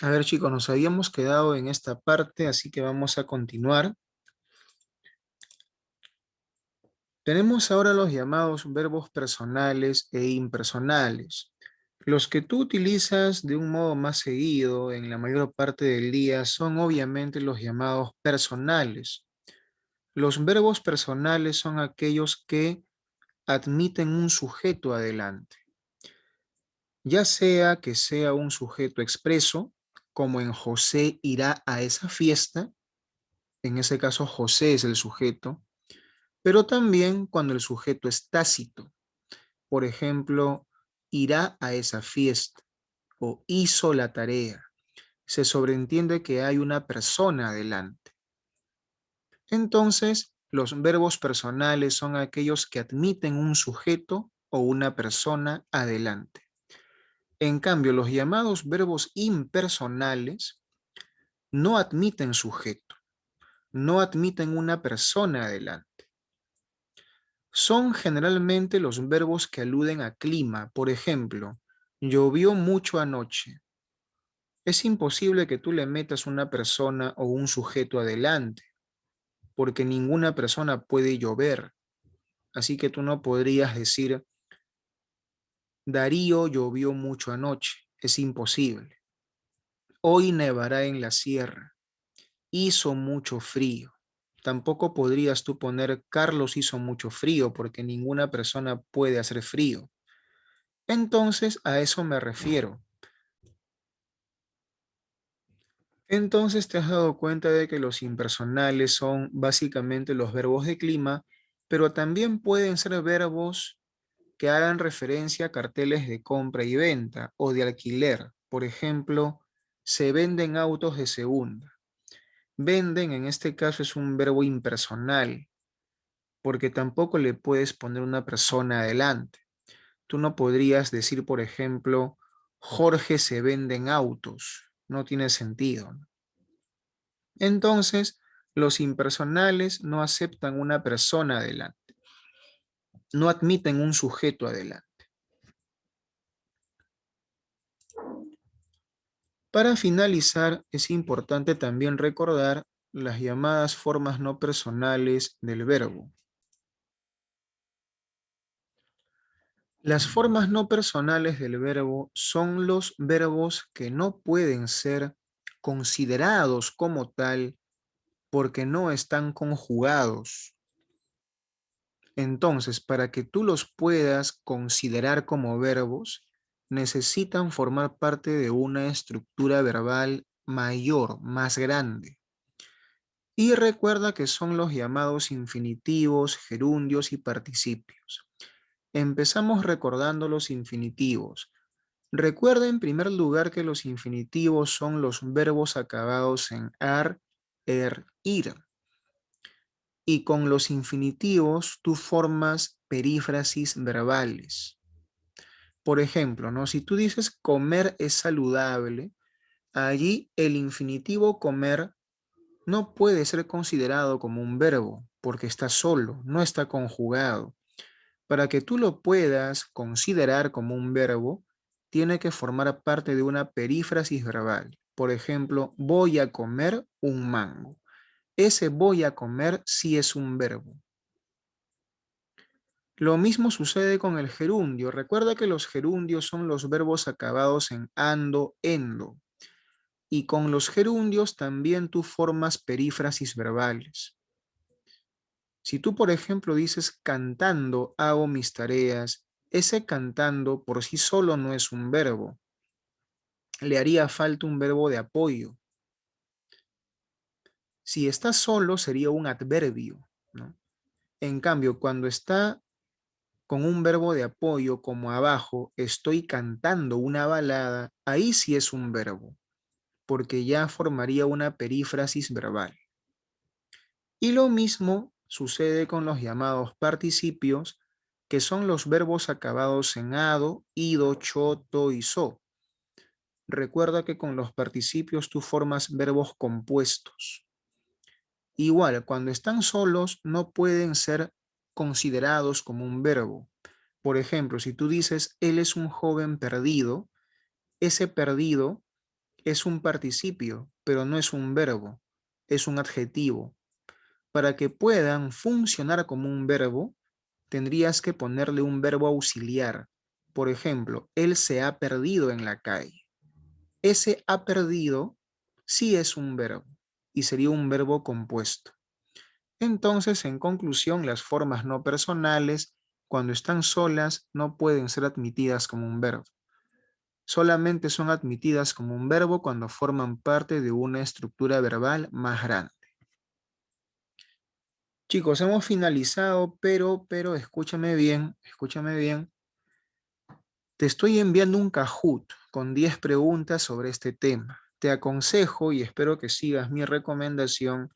A ver, chicos, nos habíamos quedado en esta parte, así que vamos a continuar. Tenemos ahora los llamados verbos personales e impersonales. Los que tú utilizas de un modo más seguido en la mayor parte del día son obviamente los llamados personales. Los verbos personales son aquellos que admiten un sujeto adelante, ya sea que sea un sujeto expreso, como en José irá a esa fiesta. En ese caso, José es el sujeto, pero también cuando el sujeto es tácito. Por ejemplo, irá a esa fiesta o hizo la tarea. Se sobreentiende que hay una persona adelante. Entonces, los verbos personales son aquellos que admiten un sujeto o una persona adelante. En cambio, los llamados verbos impersonales no admiten sujeto, no admiten una persona adelante. Son generalmente los verbos que aluden a clima. Por ejemplo, llovió mucho anoche. Es imposible que tú le metas una persona o un sujeto adelante, porque ninguna persona puede llover. Así que tú no podrías decir, Darío llovió mucho anoche. Es imposible. Hoy nevará en la sierra. Hizo mucho frío. Tampoco podrías tú poner, Carlos hizo mucho frío, porque ninguna persona puede hacer frío. Entonces, a eso me refiero. Entonces, te has dado cuenta de que los impersonales son básicamente los verbos de clima, pero también pueden ser verbos que hagan referencia a carteles de compra y venta o de alquiler. Por ejemplo, se venden autos de segunda. Venden, en este caso, es un verbo impersonal, porque tampoco le puedes poner una persona adelante. Tú no podrías decir, por ejemplo, Jorge se venden autos. No tiene sentido, ¿no? Entonces, los impersonales no aceptan una persona adelante, no admiten un sujeto adelante. Para finalizar, es importante también recordar las llamadas formas no personales del verbo. Las formas no personales del verbo son los verbos que no pueden ser considerados como tal porque no están conjugados. Entonces, para que tú los puedas considerar como verbos, necesitan formar parte de una estructura verbal mayor, más grande. Y recuerda que son los llamados infinitivos, gerundios y participios. Empezamos recordando los infinitivos. Recuerda en primer lugar que los infinitivos son los verbos acabados en ar, ir. Y con los infinitivos tú formas perífrasis verbales. Por ejemplo, ¿no? Si tú dices comer es saludable, allí el infinitivo comer no puede ser considerado como un verbo porque está solo, no está conjugado. Para que tú lo puedas considerar como un verbo, tiene que formar parte de una perífrasis verbal. Por ejemplo, voy a comer un mango. Ese voy a comer sí es un verbo. Lo mismo sucede con el gerundio. Recuerda que los gerundios son los verbos acabados en ando, endo. Y con los gerundios también tú formas perífrasis verbales. Si tú, por ejemplo, dices cantando hago mis tareas, ese cantando por sí solo no es un verbo. Le haría falta un verbo de apoyo. Si está solo sería un adverbio, ¿no? En cambio, cuando está con un verbo de apoyo como abajo, estoy cantando una balada, ahí sí es un verbo, porque ya formaría una perífrasis verbal. Y lo mismo sucede con los llamados participios, que son los verbos acabados en ado, ido, choto y so. Recuerda que con los participios tú formas verbos compuestos. Igual, cuando están solos no pueden ser considerados como un verbo. Por ejemplo, si tú dices, él es un joven perdido, ese perdido Es un participio, pero no es un verbo, es un adjetivo. Para que puedan funcionar como un verbo, tendrías que ponerle un verbo auxiliar. Por ejemplo, él se ha perdido en la calle. Ese ha perdido sí es un verbo y sería un verbo compuesto. Entonces, en conclusión, las formas no personales, cuando están solas, no pueden ser admitidas como un verbo. Solamente son admitidas como un verbo cuando forman parte de una estructura verbal más grande. Chicos, hemos finalizado, pero escúchame bien, escúchame bien. Te estoy enviando un Kahoot con 10 preguntas sobre este tema. Te aconsejo y espero que sigas mi recomendación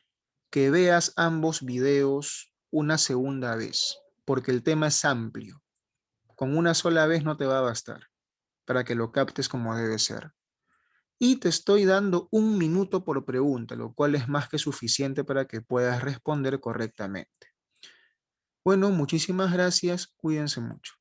que veas ambos videos una segunda vez, porque el tema es amplio. Con una sola vez no te va a bastar para que lo captes como debe ser. Y te estoy dando 1 minuto por pregunta, lo cual es más que suficiente para que puedas responder correctamente. Bueno, muchísimas gracias. Cuídense mucho.